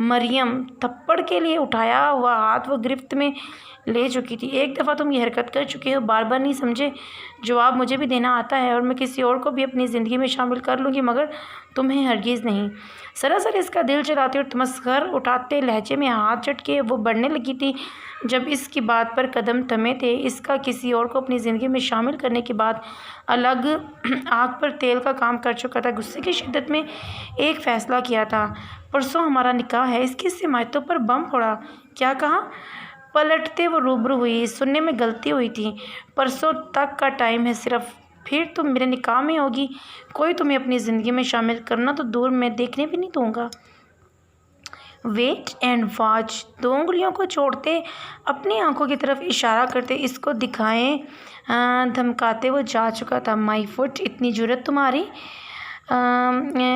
مریم تھپڑ کے لیے اٹھایا ہوا ہاتھ وہ گرفت میں لے چکی تھی۔ ایک دفعہ تم یہ حرکت کر چکے ہو، بار بار نہیں سمجھے؟ جواب مجھے بھی دینا آتا ہے اور میں کسی اور کو بھی اپنی زندگی میں شامل کر لوں گی، مگر تمہیں ہرگز نہیں۔ سراسر اس کا دل چلاتے اور تمسخر اٹھاتے لہجے میں ہاتھ جھٹکے وہ بڑھنے لگی تھی۔ جب اس کی بات پر قدم تھمے تھے، اس کا کسی اور کو اپنی زندگی میں شامل کرنے کی بات الگ آگ پر تیل کا کام کر چکا تھا۔ غصے کی شدت میں ایک فیصلہ کیا تھا۔ پرسوں ہمارا نکاح ہے۔ اس کی سماعتوں پر بم پھوڑا۔ کیا کہا؟ پلٹتے وہ روبرو ہوئی۔ سننے میں غلطی ہوئی تھی۔ پرسوں تک کا ٹائم ہے صرف، پھر تم میرے نکاح میں ہوگی۔ کوئی تمہیں اپنی زندگی میں شامل کرنا تو دور، میں دیکھنے بھی نہیں دوں گا۔ Wait and watch. دو انگلیوں کو چھوڑتے اپنی آنکھوں کی طرف اشارہ کرتے اس کو دکھائیں دھمکاتے وہ جا چکا تھا۔ مائی فٹ، اتنی جرأت تمہاری؟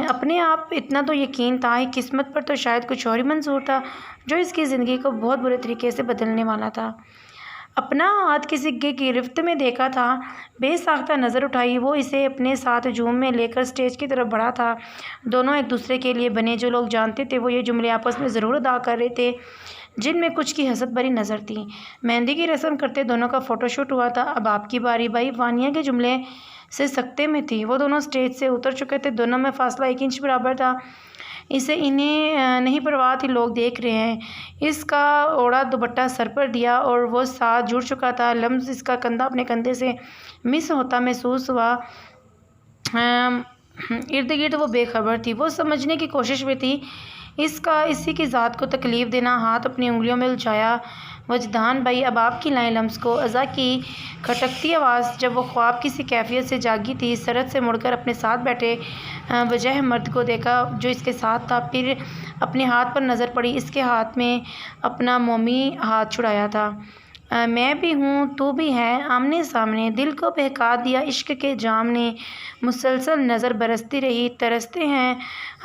اپنے آپ اتنا تو یقین تھا ہی، قسمت پر تو شاید کچھ اور ہی منظور تھا جو اس کی زندگی کو بہت برے طریقے سے بدلنے والا تھا۔ اپنا ہاتھ کسی کی گرفت میں دیکھا تھا، بے ساختہ نظر اٹھائی، وہ اسے اپنے ساتھ ہجوم میں لے کر اسٹیج کی طرف بڑھا تھا۔ دونوں ایک دوسرے کے لیے بنے، جو لوگ جانتے تھے وہ یہ جملے آپس میں ضرور ادا کر رہے تھے جن میں کچھ کی حسد بھری نظر تھی۔ مہندی کی رسم کرتے دونوں کا فوٹو شوٹ ہوا تھا۔ اب آپ کی باری۔ بھائی وانیا کے جملے سے سکتے میں تھی۔ وہ دونوں اسٹیج سے اتر چکے تھے، دونوں میں فاصلہ 1 انچ برابر تھا۔ اسے انہیں نہیں پرواہ تھی، لوگ دیکھ رہے ہیں۔ اس کا اوڑھا دوپٹہ سر پر دیا اور وہ ساتھ جڑ چکا تھا۔ لمس اس کا کندھا اپنے کندھے سے مس ہوتا محسوس ہوا۔ ارد گرد وہ بے خبر تھی، وہ سمجھنے کی کوشش میں تھی اسی کی ذات کو تکلیف دینا۔ ہاتھ اپنی انگلیوں میں الجھایا۔ وجدان بھائی، اب آپ کی لائیں۔ لمس کو اعضاء کی کھٹکتی آواز جب وہ خواب کسی کیفیت سے جاگی تھی، سرد سے مڑ کر اپنے ساتھ بیٹھے وجہ مرد کو دیکھا جو اس کے ساتھ تھا، پھر اپنے ہاتھ پر نظر پڑی۔ اس کے ہاتھ میں اپنا مومی ہاتھ چھڑایا تھا۔ میں بھی ہوں، تو بھی ہے، آمنے سامنے۔ دل کو بہکا دیا عشق کے جام نے۔ مسلسل نظر برستی رہی۔ ترستے ہیں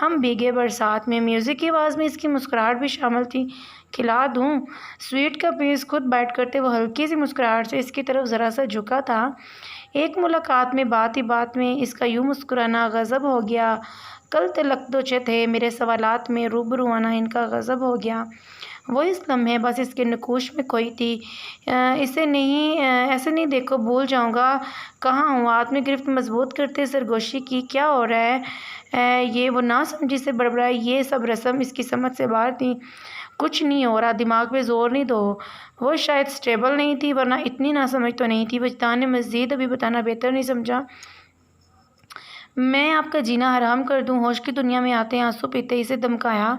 ہم بھیگے برسات میں۔ میوزک کی آواز میں اس کی مسکراہٹ بھی شامل تھی۔ کھلا دوں؟ سویٹ کا پیس خود بائٹ کرتے وہ ہلکی سی مسکراہٹ سے اس کی طرف ذرا سا جھکا تھا۔ ایک ملاقات میں، بات ہی بات میں اس کا یوں مسکرانا غضب ہو گیا۔ کل تلک دو تھے میرے سوالات میں، روبرو آنا ان کا غضب ہو گیا۔ وہ اس لمحے بس اس کے نقوش میں کھوئی تھی۔ ایسے نہیں دیکھو، بھول جاؤں گا کہاں ہوں۔ ہاتھ میں گرفت مضبوط کرتے سرگوشی کی۔ کیا ہو رہا ہے یہ؟ وہ نہ سمجھی سے بڑبڑائی۔ یہ سب رسم اس کی سمجھ سے باہر تھی۔ کچھ نہیں ہو رہا، دماغ پہ زور نہیں دو۔ وہ شاید سٹیبل نہیں تھی، ورنہ اتنی ناسمجھ تو نہیں تھی۔ وجدان نے مزید ابھی بتانا بہتر نہیں سمجھا۔ میں آپ کا جینا حرام کر دوں؟ ہوش کی دنیا میں آتے آنسو پیتے اسے دمکایا۔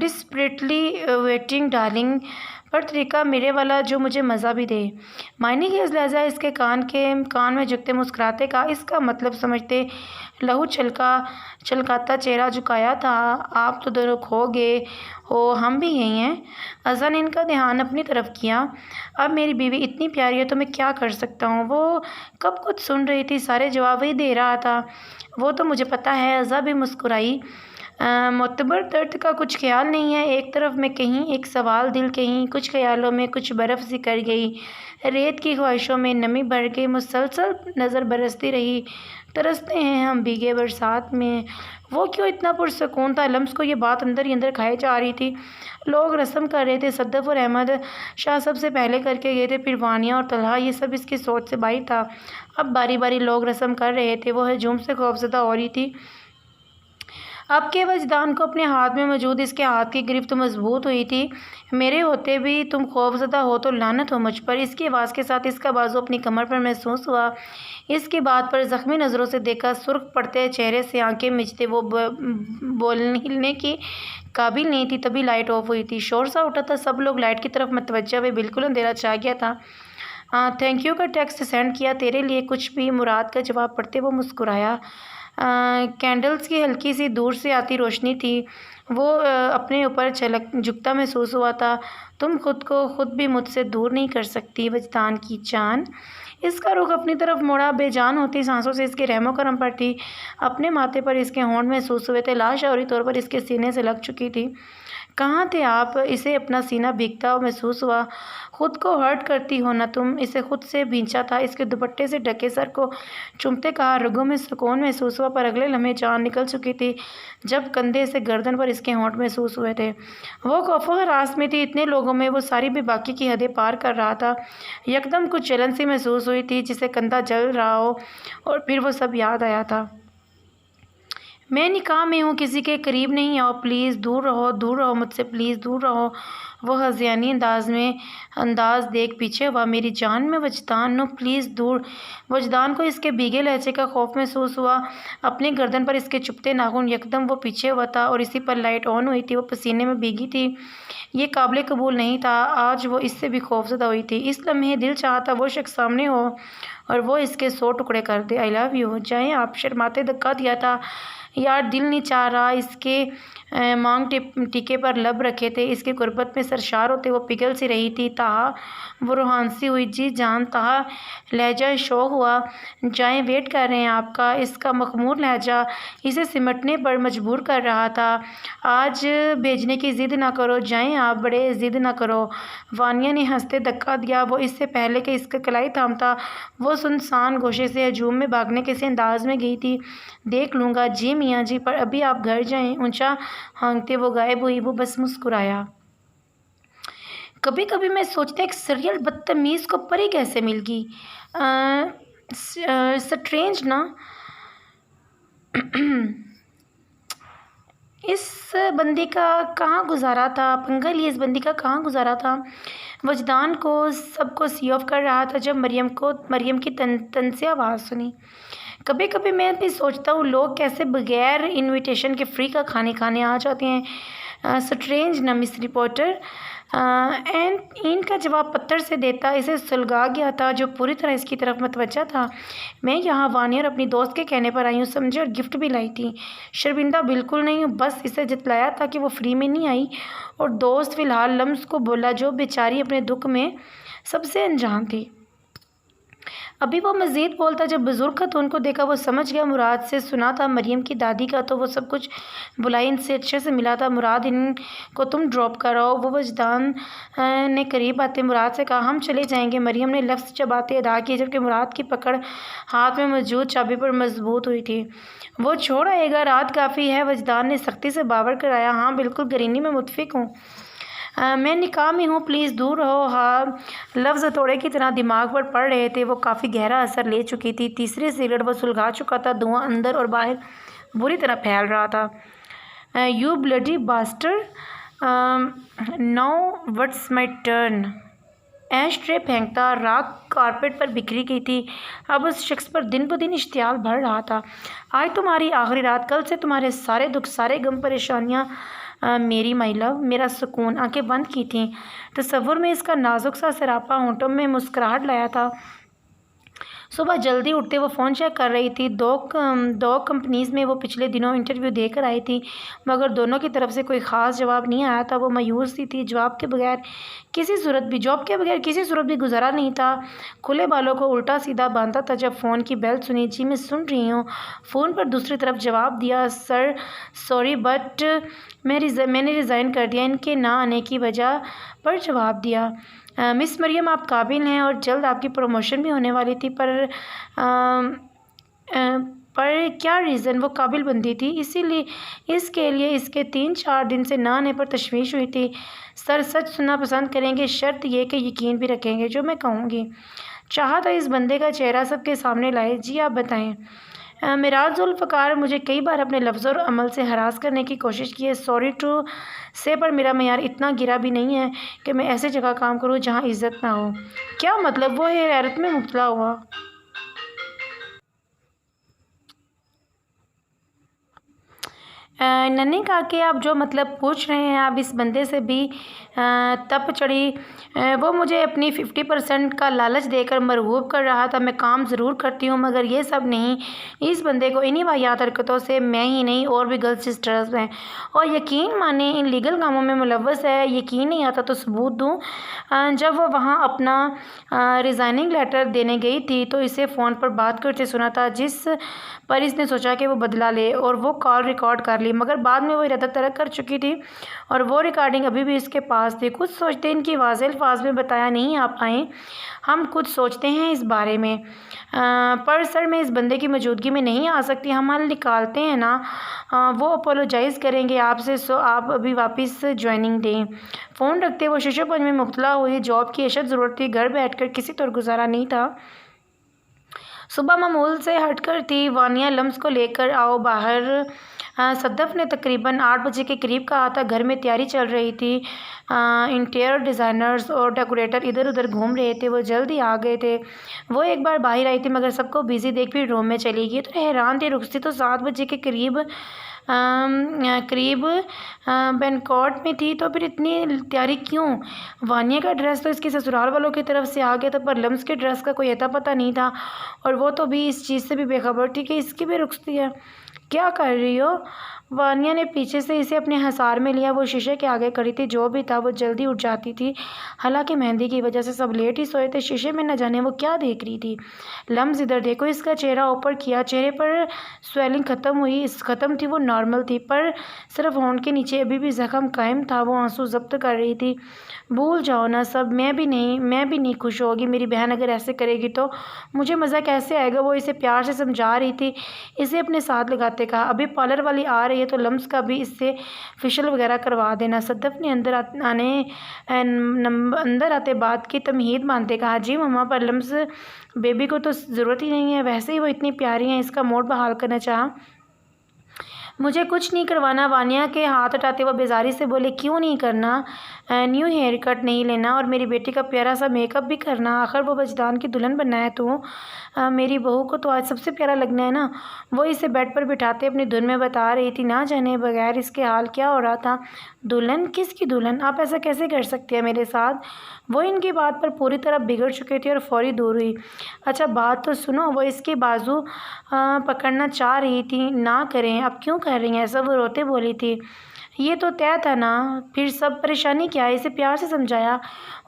ڈسپریٹلی ویٹنگ ڈارلنگ، پر طریقہ میرے والا جو مجھے مزہ بھی دے۔ معنی خیز لہجہ اس کے کان میں جھکتے مسکراتے کہا، اس کا مطلب سمجھتے؟ لہو چھلکاتا چہرہ جھکایا تھا۔ آپ تو دونوں کھو گئے ہو، ہم بھی یہی ہیں۔ اعضاء نے ان کا دھیان اپنی طرف کیا۔ اب میری بیوی اتنی پیاری ہے تو میں کیا کر سکتا ہوں؟ وہ کب کچھ سن رہی تھی، سارے جواب وہی دے رہا تھا۔ وہ تو مجھے پتہ ہے۔ اعضاء بھی مسکرائی۔ معتبر درد کا کچھ خیال نہیں ہے؟ ایک طرف میں کہیں ایک سوال دل کہیں، کچھ خیالوں میں کچھ برف سی کر گئی، ریت کی خواہشوں میں نمی بڑھ گئی۔ مسلسل نظر برستی رہی۔ ترستے ہیں ہم بھیگے برسات میں۔ وہ کیوں اتنا پرسکون تھا؟ لمس کو یہ بات اندر ہی اندر کھائے جا رہی تھی۔ لوگ رسم کر رہے تھے، صدف اور احمد شاہ سب سے پہلے کر کے گئے تھے، پھر وانیا اور طلحہ، یہ سب اس کی سوچ سے باہر تھا۔ اب باری باری لوگ رسم کر رہے تھے۔ وہ ہجوم سے خوفزدہ ہو رہی تھی۔ اب کے وجدان کو اپنے ہاتھ میں موجود اس کے ہاتھ کی گرفت مضبوط ہوئی تھی۔ میرے ہوتے بھی تم خوفزدہ ہو تو لعنت ہو مجھ پر۔ اس کی آواز کے ساتھ اس کا بازو اپنی کمر پر محسوس ہوا۔ اس کی بات پر زخمی نظروں سے دیکھا، سرخ پڑتے چہرے سے آنکھیں مچتے وہ بولنے ہلنے کی قابل نہیں تھی۔ تبھی لائٹ آف ہوئی تھی۔ شور سا اٹھا تھا، سب لوگ لائٹ کی طرف متوجہ ہوئے۔ بالکل اندھیرا چھا گیا تھا۔ تھینک یو کا ٹیکسٹ سینڈ کیا تیرے لیے، کچھ بھی؟ مراد کا جواب پڑھتے وہ مسکرایا۔ کینڈلز کی ہلکی سی دور سے آتی روشنی تھی، وہ اپنے اوپر جھکتا محسوس ہوا تھا۔ تم خود کو خود بھی مجھ سے دور نہیں کر سکتی وجدان کی جان۔ اس کا رخ اپنی طرف موڑا، بے جان ہوتی سانسوں سے اس کے رحم و کرم پر تھی۔ اپنے ماتھے پر اس کے ہونٹ محسوس ہوئے تھے، لاش شعوری طور پر اس کے سینے سے لگ چکی تھی۔ کہاں تھے آپ؟ اسے اپنا سینہ بھیگتا محسوس ہوا۔ خود کو ہرٹ کرتی ہو نا تم؟ اسے خود سے بھینچا تھا، اس کے دوپٹے سے ڈھکے سر کو چومتے کہا۔ رگوں میں سکون محسوس ہوا، پر اگلے لمحے جان نکل چکی تھی جب کندھے سے گردن پر اس کے ہونٹ محسوس ہوئے تھے۔ وہ خوف و ہراس میں تھی، اتنے لوگوں میں وہ ساری بے باکی کی حدیں پار کر رہا تھا۔ یکدم کچھ جلن سی محسوس ہوئی تھی، جسے کندھا جل رہا ہو، اور پھر وہ سب یاد آیا تھا۔ میں نکاح میں ہوں، کسی کے قریب نہیں آؤ، پلیز دور رہو مجھ سے، پلیز دور رہو۔ وہ ہذیانی انداز دیکھ پیچھے ہوا۔ میری جان، میں وجدان، نو پلیز دور۔ وجدان کو اس کے بھیگے لہجے کا خوف محسوس ہوا۔ اپنی گردن پر اس کے چبھتے ناخن، یکدم وہ پیچھے ہوا تھا اور اسی پر لائٹ آن ہوئی تھی۔ وہ پسینے میں بھیگی تھی، یہ قابل قبول نہیں تھا۔ آج وہ اس سے بھی خوفزدہ ہوئی تھی۔ اس لمحے دل چاہا تھا وہ شخص سامنے ہو اور وہ اس کے 100 ٹکڑے کر دے۔ آئی لو یو۔ جائیں آپ۔ شرماتے دھکا دیا تھا یار، دل نہیں چاہ رہا۔ اس کے مانگ ٹیکے پر لب رکھے تھے، اس کی قربت میں سرشار ہوتے وہ پگھل سی رہی تھی۔ تاہا وہ روحانسی ہوئی، جی جان۔ تاہا لہجہ شوق ہوا، جائیں، ویٹ کر رہے ہیں آپ کا۔ اس کا مخمور لہجہ اسے سمٹنے پر مجبور کر رہا تھا۔ آج بھیجنے کی ضد نہ کرو، جائیں آپ، بڑے ضد نہ کرو۔ وانیا نے ہنستے دھکا دیا۔ وہ اس سے پہلے کہ اس کا کلائی تھامتا وہ سنسان گوشے سے ہجوم میں بھاگنے کے انداز میں گئی تھی۔ دیکھ لوں گا جی میاں جی، پر ابھی آپ گھر جائیں۔ اونچا ہانکتے وہ غائب ہوئی۔ وہ بس مسکرایا۔ کبھی کبھی میں سوچتا ایک سریل بدتمیز کو پری کیسے مل گئی۔ سٹرینج نا؟ اس بندی کا کہاں گزارا تھا، پنگا لیے اس بندی کا کہاں گزارا تھا۔ وجدان کو سب کو سی آف کر رہا تھا جب مریم کی تن سے آواز سنی۔ کبھی کبھی میں بھی سوچتا ہوں لوگ کیسے بغیر انویٹیشن کے فری کا کھانے آ جاتے ہیں۔ سٹرینج نا مس رپورٹر؟ ان کا جواب پتھر سے دیتا اسے سلگا گیا تھا، جو پوری طرح اس کی طرف متوجہ تھا۔ میں یہاں وانیا اور اپنی دوست کے کہنے پر آئی ہوں سمجھے، اور گفٹ بھی لائی تھی۔ شرمندہ بالکل نہیں ہوں، بس اسے جتلایا تھا کہ وہ فری میں نہیں آئی۔ اور دوست فی الحال لمز کو بولا، جو بیچاری اپنے دکھ میں سب سے انجان تھی۔ ابھی وہ مزید بولتا جب بزرگ خاتون کو دیکھا۔ وہ سمجھ گیا مراد سے سنا تھا مریم کی دادی کا، تو وہ سب کچھ بلائی ان سے اچھے سے ملا تھا۔ مراد ان کو تم ڈراپ کراؤ۔ وہ وجدان نے قریب آتے مراد سے کہا، ہم چلے جائیں گے۔ مریم نے لفظ چباتے ادا کیے، جبکہ مراد کی پکڑ ہاتھ میں موجود چابی پر مضبوط ہوئی تھی۔ وہ چھوڑ آئے گا، رات کافی ہے۔ وجدان نے سختی سے باور کرایا۔ ہاں بالکل، گرینی میں متفق ہوں۔ میں نکاح میں ہوں، پلیز دور رہو۔ ہاں، لفظ ہتھوڑے کی طرح دماغ پر پڑ رہے تھے۔ وہ کافی گہرا اثر لے چکی تھی۔ تیسری سگریٹ وہ سلگا چکا تھا، دھواں اندر اور باہر بری طرح پھیل رہا تھا۔ You bloody bastard, now what's my turn. Ashtray پھینکتا، راکھ کارپیٹ پر بکھری گئی تھی۔ اب اس شخص پر دن بدن اشتعال بڑھ رہا تھا۔ آج تمہاری آخری رات، کل سے تمہارے سارے دکھ، سارے غم، پریشانیاں میری مائی لو، میرا سکون۔ آنکھیں بند کی تھیں، تصور میں اس کا نازک سا سراپا ہونٹوں میں مسکراہٹ لایا تھا۔ صبح جلدی اٹھتے وہ فون چیک کر رہی تھی۔ دو کمپنیز میں وہ پچھلے دنوں انٹرویو دے کر آئی تھی، مگر دونوں کی طرف سے کوئی خاص جواب نہیں آیا تھا۔ وہ مایوس سی تھی، جاب کے بغیر کسی صورت بھی گزارا نہیں تھا۔ کھلے بالوں کو الٹا سیدھا باندھا تھا جب فون کی بیل سنی۔ جی میں سن رہی ہوں۔ فون پر دوسری طرف جواب دیا، سر سوری بٹ میں نے ریزائن کر دیا۔ ان کے نہ آنے کی وجہ پر جواب دیا، مس مریم آپ قابل ہیں اور جلد آپ کی پروموشن بھی ہونے والی تھی، پر کیا ریزن؟ وہ قابل بندی تھی، اس کے لیے اس کے 3-4 دن سے نہ آنے پر تشویش ہوئی تھی۔ سر سچ سننا پسند کریں گے، شرط یہ کہ یقین بھی رکھیں گے جو میں کہوں گی۔ چاہا تھا اس بندے کا چہرہ سب کے سامنے لائے۔ جی آپ بتائیں۔ معراج ذوالفقار مجھے کئی بار اپنے لفظوں اور عمل سے ہراس کرنے کی کوشش کی ہے، سوری ٹو سے، پر میرا معیار اتنا گرا بھی نہیں ہے کہ میں ایسی جگہ کام کروں جہاں عزت نہ ہو۔ کیا مطلب؟ وہ حیرت میں مبتلا ہوا۔ نن نے کہا کہ آپ جو مطلب پوچھ رہے ہیں آپ اس بندے سے بھی تپ چڑھی، وہ مجھے اپنی 50% کا لالچ دے کر مرغوب کر رہا تھا۔ میں کام ضرور کرتی ہوں مگر یہ سب نہیں، اس بندے کو انہی واحد حرکتوں سے میں ہی نہیں اور بھی گرل سسٹرز ہیں، اور یقین مانیں ان لیگل کاموں میں ملوث ہے۔ یقین نہیں آتا تو ثبوت دوں۔ جب وہ وہاں اپنا ریزائننگ لیٹر دینے گئی تھی تو اسے فون پر بات کرتے سنا تھا، جس پر اس نے سوچا کہ وہ بدلہ لے اور وہ کال ریکارڈ کر لی، مگر بعد میں وہ ارادہ ترک کر چکی تھی اور وہ ریکارڈنگ ابھی بھی اس کے پاس تھی۔ کچھ سوچتے ان کی واضح الفاظ میں بتایا نہیں آ پائیں، ہم کچھ سوچتے ہیں اس بارے میں، پر سر میں اس بندے کی موجودگی میں نہیں آ سکتی۔ ہم حل نکالتے ہیں نا، وہ اپولوجائز کریں گے آپ سے، سو آپ ابھی واپس جوائننگ دیں۔ فون رکھتے وہ شیشے پنج میں مبتلا ہوئی۔ جاب کی اشد ضرورت تھی، گھر بیٹھ کر کسی طور گزارا نہیں تھا۔ صبح معمول سے ہٹ کر تھی۔ وانیہ لمس کو لے کر آؤ باہر، صدف نے تقریباً 8 بجے کے قریب کہا تھا۔ گھر میں تیاری چل رہی تھی، انٹیریئر ڈیزائنرز اور ڈیکوریٹر ادھر ادھر گھوم رہے تھے، وہ جلد ہی آ گئے تھے۔ وہ ایک بار باہر آئی تھی مگر سب کو بزی دیکھ پھر روم میں چلی گئی تو حیران تھی۔ رخصتی تو 7 بجے کے قریب بینکوٹ میں تھی، تو پھر اتنی تیاری کیوں؟ وانیہ کا ڈریس تو اس کے سسرال والوں کی طرف سے آ گیا تھا، پر لمس کے ڈریس کا کوئی اتا پتہ نہیں تھا، اور وہ تو بھی اس چیز سے بھی بے خبر تھی کہ اس کی بھی رخصتی ہے۔ کیا کر رہی ہو؟ وانیہ نے پیچھے سے اسے اپنے حصار میں لیا۔ وہ شیشے کے آگے کھڑی تھی، جو بھی تھا وہ جلدی اٹھ جاتی تھی، حالانکہ مہندی کی وجہ سے سب لیٹ ہی سوئے تھے۔ شیشے میں نہ جانے وہ کیا دیکھ رہی تھی۔ لمس ادھر دیکھو، اس کا چہرہ اوپر کیا، چہرے پر سویلنگ ختم تھی، وہ نارمل تھی، پر صرف ہونٹ کے نیچے ابھی بھی زخم قائم تھا۔ وہ آنسو ضبط کر رہی تھی۔ بھول جاؤ نا سب، میں بھی نہیں خوش ہوگی، میری بہن اگر ایسے کرے گی تو مجھے مزہ کیسے آئے گا؟ وہ اسے پیار سے سمجھا رہی تھی۔ اسے اپنے ساتھ لگاتے کہا، ابھی پارلر والی آ رہی ہے تو لمس کا بھی اس سے فیشل وغیرہ کروا دینا۔ صدف نے اندر آتے بات کی تمہید مانتے کہا، جی مما، پر لمس بیبی کو تو ضرورت ہی نہیں ہے، ویسے ہی وہ اتنی پیاری ہیں۔ اس کا موڈ بحال کرنا چاہا۔ مجھے کچھ نہیں کروانا۔ وانیہ کے ہاتھ ہٹاتے وہ بیزاری سے بولے، کیوں نہیں کرنا؟ نیو ہیئر کٹ نہیں لینا اور میری بیٹی کا پیارا سا میک اپ بھی کرنا؟ آخر وہ وجدان کی دلہن بننا ہے تو میری بہو کو تو آج سب سے پیارا لگنا ہے نا۔ وہ اسے بیڈ پر بٹھاتے اپنی دھن میں بتا رہی تھی، نہ جانے بغیر اس کے حال کیا ہو رہا تھا۔ دلہن؟ کس کی دلہن؟ آپ ایسا کیسے کر سکتے ہیں میرے ساتھ؟ وہ ان کی بات پر پوری طرح بگڑ چکے تھے اور فوری دور ہوئی۔ اچھا بات تو سنو، وہ اس کی بازو پکڑنا چاہ رہی تھی۔ نہ کریں۔ اب کیوں کر رہی ہیں ایسا؟ وہ روتے بولی تھی، یہ تو طے تھا نا، پھر سب پریشانی کیا ہے؟ اسے پیار سے سمجھایا۔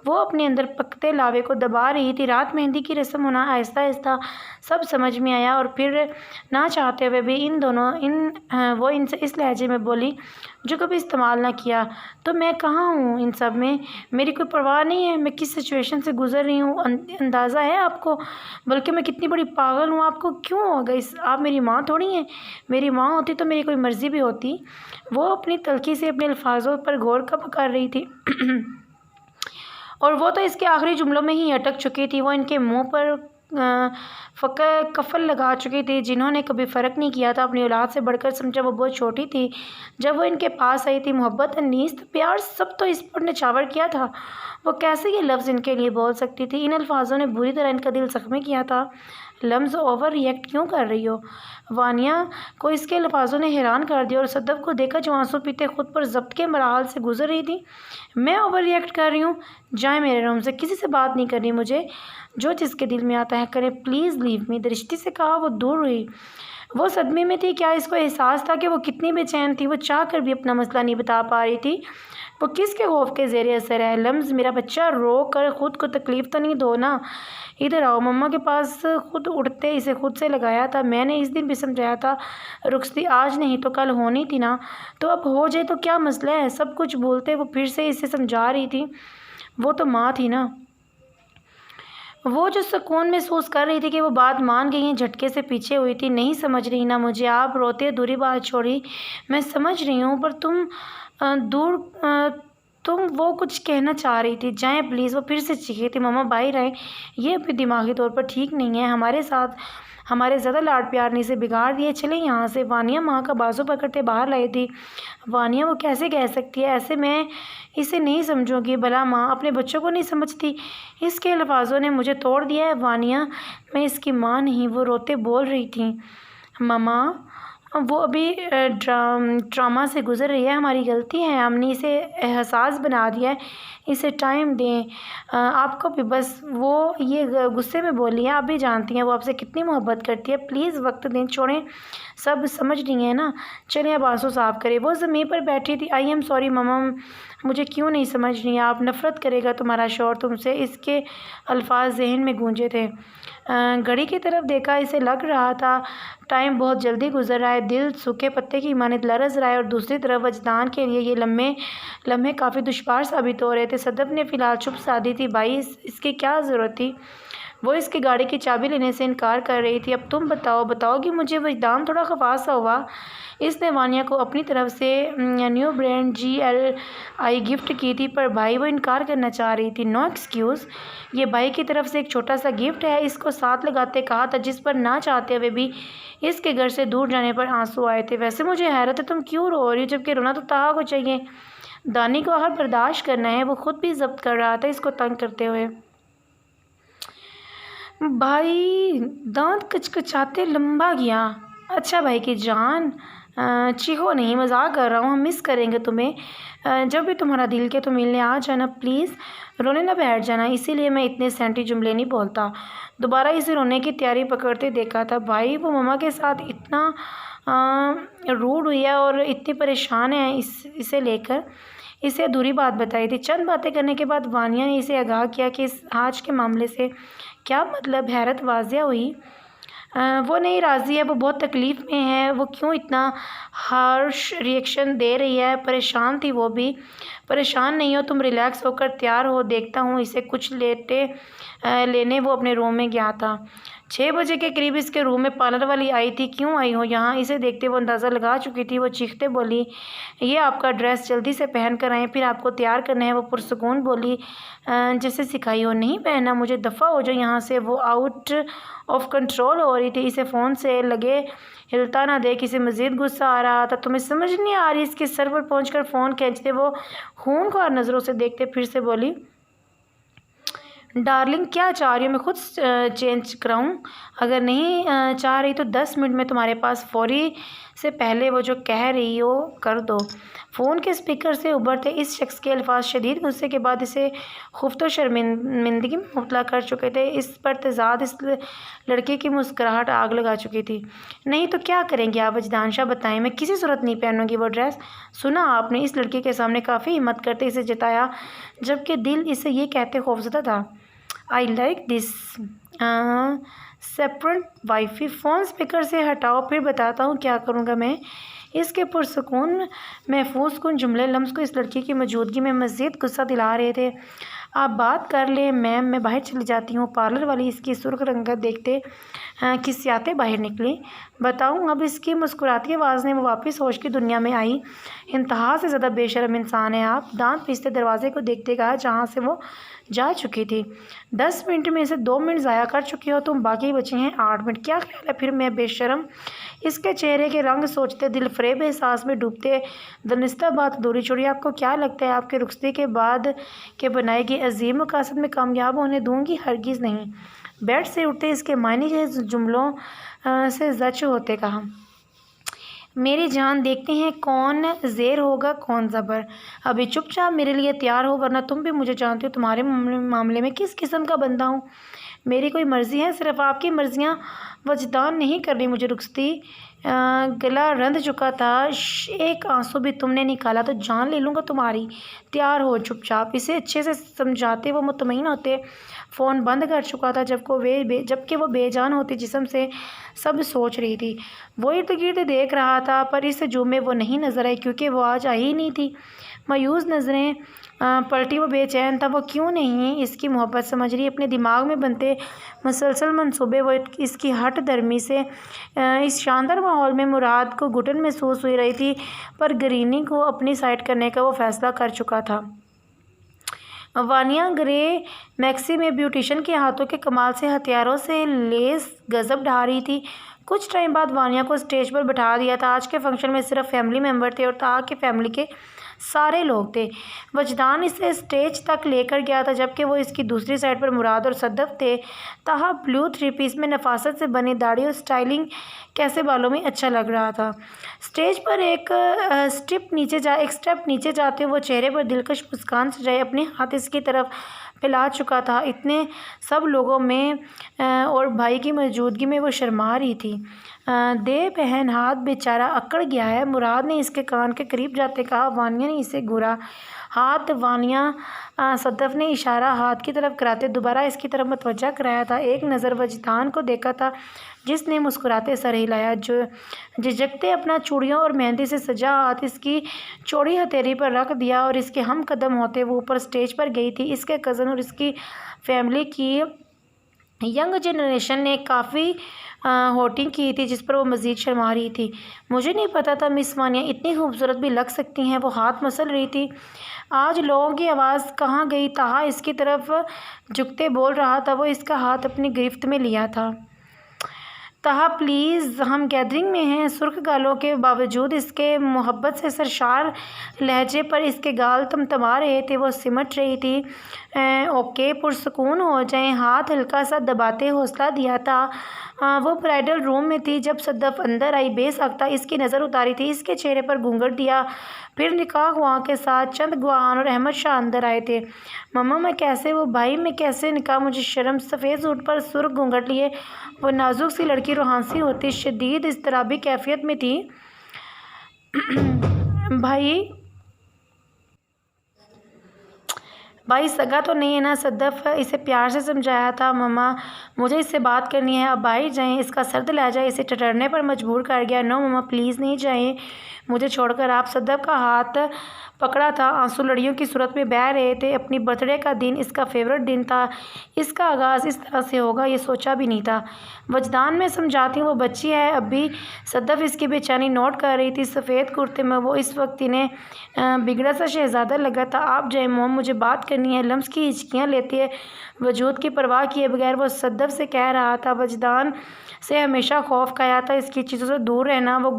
وہ اپنے اندر پکتے لاوے کو دبا رہی تھی۔ رات مہندی کی رسم ہونا آہستہ آہستہ سب سمجھ میں آیا، اور پھر نہ چاہتے ہوئے بھی وہ ان سے اس لہجے میں بولی جو کبھی استعمال نہ کیا، تو میں کہاں ہوں ان سب میں؟ میری کوئی پرواہ نہیں ہے میں کس سچویشن سے گزر رہی ہوں، اندازہ ہے آپ کو؟ بلکہ میں کتنی بڑی پاگل ہوں، آپ کو کیوں ہوگا؟ آپ میری ماں تھوڑی ہیں، میری ماں ہوتی تو میری کوئی مرضی بھی ہوتی۔ وہ اپنی تلخی سے اپنے الفاظوں پر غور کر رہی تھی اور وہ تو اس کے آخری جملوں میں ہی اٹک چکی تھی۔ وہ ان کے منہ پر قفل لگا چکی تھی۔ جنہوں نے کبھی فرق نہیں کیا تھا، اپنی اولاد سے بڑھ کر سمجھا، وہ بہت چھوٹی تھی جب وہ ان کے پاس آئی تھی۔ محبت، انیس، پیار، سب تو اس پر نچھاور کیا تھا۔ وہ کیسے یہ لفظ ان کے لیے بول سکتی تھی؟ ان الفاظوں نے بری طرح ان کا دل زخمی کیا تھا۔ لمس، اوور ریئیکٹ کیوں کر رہی ہو؟ وانیہ کو اس کے الفاظوں نے حیران کر دیا، اور صدف کو دیکھا جو آنسو پیتے خود پر ضبط کے مراحل سے گزر رہی تھی۔ میں اوور ریئیکٹ کر رہی ہوں؟ جائیں میرے روم سے، کسی سے بات نہیں کرنی مجھے، جو جس کے دل میں آتا ہے کرے، پلیز لیو می، درشتی سے کہا۔ وہ دور ہوئی۔ وہ صدمے میں تھی۔ کیا اس کو احساس تھا کہ وہ کتنی بے چین تھی؟ وہ چاہ کر بھی اپنا مسئلہ نہیں بتا پا رہی تھی۔ وہ کس کے خوف کے زیر اثر ہے؟ لمس، میرا بچہ، رو کر خود کو تکلیف تو نہیں دو نا، ادھر آؤ مما کے پاس۔ خود اٹھتے اسے خود سے لگایا تھا۔ میں نے اس دن بھی سمجھایا تھا رخصتی آج نہیں تو کل ہونی تھی نا، تو اب ہو جائے تو کیا مسئلہ ہے؟ سب کچھ بھولتے وہ پھر سے اسے سمجھا رہی تھی۔ وہ تو ماں تھی نا۔ وہ جو سکون محسوس کر رہی تھی کہ وہ بات مان گئی ہیں، جھٹکے سے پیچھے ہوئی تھی۔ نہیں سمجھ رہی نا مجھے آپ؟ روتے ادھوری بات چھوڑی۔ میں سمجھ رہی ہوں، پر تم وہ کچھ کہنا چاہ رہی تھی، جائیں پلیز۔ وہ پھر سے چیخی تھی، مما باہر آئیں، یہ ابھی دماغی طور پر ٹھیک نہیں ہے، ہمارے ساتھ ہمارے زیادہ لاڈ پیار نے اسے بگاڑ دیا، چلیں یہاں سے۔ وانیہ ماں کا بازو پکڑتے باہر لائی تھی۔ وانیہ، وہ کیسے کہہ سکتی ہے ایسے؟ میں اسے نہیں سمجھوں گی۔ بھلا ماں اپنے بچوں کو نہیں سمجھتی؟ اس کے الفاظوں نے مجھے توڑ دیا ہے۔ وانیہ، میں اس کی ماں نہیں، وہ روتے بول رہی تھی۔ مما، وہ ابھی ٹراما سے گزر رہی ہے، ہماری غلطی ہے، ہم نے اسے احساس بنا دیا ہے، اسے ٹائم دیں۔ آپ کو بھی بس وہ یہ غصے میں بولی ہے، آپ بھی جانتی ہیں وہ آپ سے کتنی محبت کرتی ہے، پلیز وقت دیں، چھوڑیں، سب سمجھ رہی ہیں نا۔ چلیں اب آنسو صاف کرے۔ وہ زمین پر بیٹھی تھی۔ آئی ایم سوری مما، مجھے کیوں نہیں سمجھ رہی ہیں آپ؟ نفرت کرے گا تمہارا شوہر تم سے، اس کے الفاظ ذہن میں گونجے تھے۔ گھڑی کی طرف دیکھا، اسے لگ رہا تھا ٹائم بہت جلدی گزر رہا ہے، دل سوکھے پتے کی مانند لرز رہا ہے، اور دوسری طرف وجدان کے لیے یہ لمحے کافی دشوار ثابت ہو رہے تھے۔ صدف نے فی الحال چپ سادھی تھی۔ بھائی اس کی کیا ضرورت تھی؟ وہ اس کی گاڑی کی چابی لینے سے انکار کر رہی تھی۔ اب تم بتاؤ گی مجھے؟ وجدان تھوڑا خفا سا ہوا۔ اس نے وانیا کو اپنی طرف سے نیو برانڈ GLI گفٹ کی تھی، پر بھائی وہ انکار کرنا چاہ رہی تھی۔ نو ایکسکیوز، یہ بھائی کی طرف سے ایک چھوٹا سا گفٹ ہے، اس کو ساتھ لگاتے کہا تھا، جس پر نہ چاہتے ہوئے بھی اس کے گھر سے دور جانے پر آنسو آئے تھے۔ ویسے مجھے حیرت ہے تم کیوں رو رہی ہو، جبکہ رونا تو طہا کو چاہیے۔ دانی کو آخر برداشت کرنا ہے، وہ خود بھی ضبط کر رہا تھا اس کو تنگ کرتے ہوئے۔ بھائی دانت کچکچاتے لمبا گیا۔ اچھا بھائی کی جان، چیخو نہیں، مذاق کر رہا ہوں، ہم مس کریں گے تمہیں، جب بھی تمہارا دل کے تو ملنے آ جانا پلیز، رونے نہ بیٹھ جانا، اسی لیے میں اتنے سینٹی جملے نہیں بولتا۔ دوبارہ اسے رونے کی تیاری پکڑتے دیکھا تھا۔ بھائی وہ مما کے ساتھ اتنا روڈ ہوئی ہے اور اتنی پریشان ہے اسے لے کر، اسے ادھوری بات بتائی تھی۔ چند باتیں کرنے کے بعد وانیا نے اسے آگاہ کیا کہ اس آج کے معاملے سے کیا مطلب۔ حیرت واضح ہوئی۔ وہ نہیں راضی ہے، وہ بہت تکلیف میں ہے، وہ کیوں اتنا ہارش ریئیکشن دے رہی ہے؟ پریشان تھی وہ بھی۔ پریشان نہیں ہو تم، ریلیکس ہو کر تیار ہو، دیکھتا ہوں اسے کچھ لینے وہ اپنے روم میں گیا تھا۔ 6 بجے کے قریب اس کے روم میں پارلر والی آئی تھی۔ کیوں آئی ہو یہاں؟ اسے دیکھتے وہ اندازہ لگا چکی تھی۔ وہ چیختے بولی، یہ آپ کا ڈریس جلدی سے پہن کر آئیں، پھر آپ کو تیار کرنا ہے۔ وہ پرسکون بولی، جیسے سکھائی ہو۔ نہیں پہننا مجھے، دفعہ ہو جاؤ یہاں سے۔ وہ آؤٹ آف کنٹرول ہو رہی تھی، اسے فون سے لگے ہلتا نہ دیکھ اسے مزید غصہ آ رہا تھا۔ تمہیں سمجھ نہیں آ رہی؟ اس کے سر پر پہنچ کر فون کھینچتے وہ خون خوار نظروں سے دیکھتے پھر سے بولی، ڈارلنگ کیا چاہ رہی ہو؟ میں خود چینج کراؤں؟ اگر نہیں چاہ رہی تو 10 منٹ میں تمہارے پاس فوری سے پہلے وہ جو کہہ رہی ہو کر دو۔ فون کے اسپیکر سے ابھرتے اس شخص کے الفاظ شدید غصے کے بعد اسے خفت و شرمندگی میں مبتلا کر چکے تھے۔ اس پر تضاد اس لڑکے کی مسکراہٹ آگ لگا چکی تھی۔ نہیں تو کیا کریں گے آپ وجدان شاہ بتائیں؟ میں کسی صورت نہیں پہنوں گی وہ ڈریس۔ سنا آپ نے؟ اس لڑکے کے سامنے کافی ہمت کرتے اسے جتایا، جبکہ دل اسے یہ کہتے خوفزدہ تھا، I like this serpent wifey. Phone speaker سے ہٹاؤ، پھر بتاتا ہوں کیا کروں گا میں۔ اس کے پرسکون محفوظ کن جملے لمس کو اس لڑکی کی موجودگی میں مزید غصہ دلا رہے تھے۔ آپ بات کر لیں میم، میں باہر چلی جاتی ہوں۔ پارلر والی اس کی سرخ رنگت دیکھتے کھسیاتے باہر نکلی۔ بتاؤں اب؟ اس کی مسکراتی آواز نے وہ واپس ہوش کی دنیا میں آئی۔ انتہا سے زیادہ بے شرم انسان ہیں آپ، دانت پیستے دروازے کو دیکھتے کہا جہاں سے وہ جا چکی تھی۔ 10 منٹ میں سے 2 منٹ ضائع کر چکی ہو تم، باقی بچے ہیں 8 منٹ۔ کیا خیال ہے پھر میں بے شرم؟ اس کے چہرے کے رنگ سوچتے دل فریب احساس میں ڈوبتے دانستہ بات ادھوری چھوڑی۔ آپ کو کیا لگتا ہے آپ کے رخصتی کے بعد کے بنائے گی عظیم مقاصد میں کامیاب ہونے دوں گی؟ ہرگز نہیں۔ بیڈ سے اٹھتے اس کے معنی کے جملوں سے زچ ہوتے کہا، میری جان دیکھتے ہیں کون زیر ہوگا کون زبر۔ ابھی چپ چاپ میرے لیے تیار ہو، ورنہ تم بھی مجھے جانتی ہو تمہارے معاملے میں کس قسم کا بندہ ہوں۔ میری کوئی مرضی ہے؟ صرف آپ کی مرضیاں وجدان نہیں کر رہی مجھے رخصتی۔ گلا رند چکا تھا، ایک آنسو بھی تم نے نکالا تو جان لے لوں گا تمہاری۔ تیار ہو چپ چاپ۔ اسے اچھے سے سمجھاتے وہ مطمئن ہوتے۔ فون بند کر چکا تھا جبکہ وہ بے جان ہوتی جسم سے سب سوچ رہی تھی۔ وہ ارد گرد دیکھ رہا تھا، پر اس ہجوم میں وہ نہیں نظر آئی کیونکہ وہ آج آئی ہی نہیں تھی۔ مایوس نظریں پلٹی، وہ بے چین تھا، وہ کیوں نہیں اس کی محبت سمجھ رہی۔ اپنے دماغ میں بنتے مسلسل منصوبے، وہ اس کی ہٹ درمی سے اس شاندار ماحول میں مراد کو گھٹن محسوس ہوئی رہی تھی، پر گرینی کو اپنی سائڈ کرنے کا وہ فیصلہ کر چکا تھا۔ وانیا گرے میکسی میں بیوٹیشن کے ہاتھوں کے کمال سے ہتھیاروں سے لیس غضب ڈھا رہی تھی۔ کچھ ٹائم بعد وانیا کو اسٹیج پر بٹھا دیا تھا۔ آج کے فنکشن میں صرف فیملی ممبر تھے اور طہا کی فیملی کے سارے لوگ تھے۔ وجدان اسے اسٹیج تک لے کر گیا تھا جبکہ وہ اس کی دوسری سائڈ پر مراد اور صدف تھے۔ تہا بلیو تھری پیس میں نفاست سے بنی داڑھی اور اسٹائلنگ کیسے بالوں میں اچھا لگ رہا تھا۔ اسٹیج پر ایک سٹیپ نیچے جاتے وہ چہرے پر دلکش مسکان سجائے اپنے ہاتھ اس کی طرف پھیلا چکا تھا۔ اتنے سب لوگوں میں اور بھائی کی موجودگی میں وہ شرما رہی تھی۔ دے بہن ہاتھ بیچارہ اکڑ گیا ہے، مراد نے اس کے کان کے قریب جاتے کہا۔ وانیا نے اسے گھورا ہاتھ وانیا صدف نے اشارہ ہاتھ کی طرف کراتے دوبارہ اس کی طرف متوجہ کرایا تھا۔ ایک نظر وجدان کو دیکھا تھا جس نے مسکراتے سر ہلایا، جو جھجکتے اپنا چوڑیوں اور مہندی سے سجا ہاتھ اس کی چوڑی ہتھیلی پر رکھ دیا اور اس کے ہم قدم ہوتے وہ اوپر اسٹیج پر گئی تھی۔ اس کے کزن اور اس کی فیملی کی ینگ جنریشن نے کافی ہوٹنگ کی تھی جس پر وہ مزید شرما رہی تھی۔ مجھے نہیں پتا تھا مس وانیا اتنی خوبصورت بھی لگ سکتی ہیں، وہ ہاتھ مسل رہی تھی۔ آج لوگوں کی آواز کہاں گئی؟ تہا اس کی طرف جھکتے بول رہا تھا، وہ اس کا ہاتھ اپنی گرفت میں لیا تھا۔ تہا پلیز، ہم گیدرنگ میں ہیں۔ سرخ گالوں کے باوجود اس کے محبت سے سرشار لہجے پر اس کے گال تمتما رہے تھے، وہ سمٹ رہی تھی۔ اوکے، پرسکون ہو جائیں، ہاتھ ہلکا سا دباتے حوصلہ دیا تھا۔ وہ برائڈل روم میں تھی جب صدف اندر آئی، بے ساختہ اس کی نظر اتاری تھی، اس کے چہرے پر گھونگھٹ دیا۔ پھر نکاح گواہوں کے ساتھ چند گواہان اور احمد شاہ اندر آئے تھے۔ مما میں کیسے؟ وہ بھائی میں کیسے نکاح؟ مجھے شرم۔ سفید سوٹ پر سرخ گھونگھٹ لیے وہ نازک سی لڑکی روحان سی ہوتی شدید اضطرابی کیفیت میں تھی۔ بھائی سگا تو نہیں ہے نا؟ صدف اسے پیار سے سمجھایا تھا۔ مما مجھے اس سے بات کرنی ہے، اب باہر جائیں۔ اس کا سرد لہجہ اسے ٹھٹھرنے پر مجبور کر گیا۔ نو مما پلیز نہیں جائیں مجھے چھوڑ کر۔ آپ صدف کا ہاتھ پکڑا تھا، آنسو لڑیوں کی صورت میں بہہ رہے تھے۔ اپنی برتھ ڈے کا دن اس کا فیورٹ دن تھا، اس کا آغاز اس طرح سے ہوگا یہ سوچا بھی نہیں تھا۔ وجدان میں سمجھاتی ہوں وہ بچی ہے اب بھی۔ صدف اس کی بے چینی نوٹ کر رہی تھی۔ سفید کرتے میں وہ اس وقت انہیں بگڑا سا شہزادہ لگا تھا۔ آپ جائیں موم، مجھے بات کرنی ہے۔ لمس کی ہچکیاں لیتے وجود کی پرواہ کیے بغیر وہ صدف سے کہہ رہا تھا۔ وجدان سے ہمیشہ خوف کھایا تھا، اس کی چیزوں سے دور رہنا۔ وہ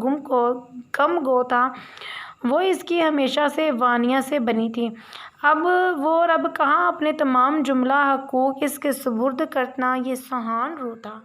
غم گو تھا، وہ اس کی ہمیشہ سے وانیا سے بنی تھی۔ اب کہاں اپنے تمام جملہ حقوق اس کے سپرد کرنا، یہ سہان روح تھا۔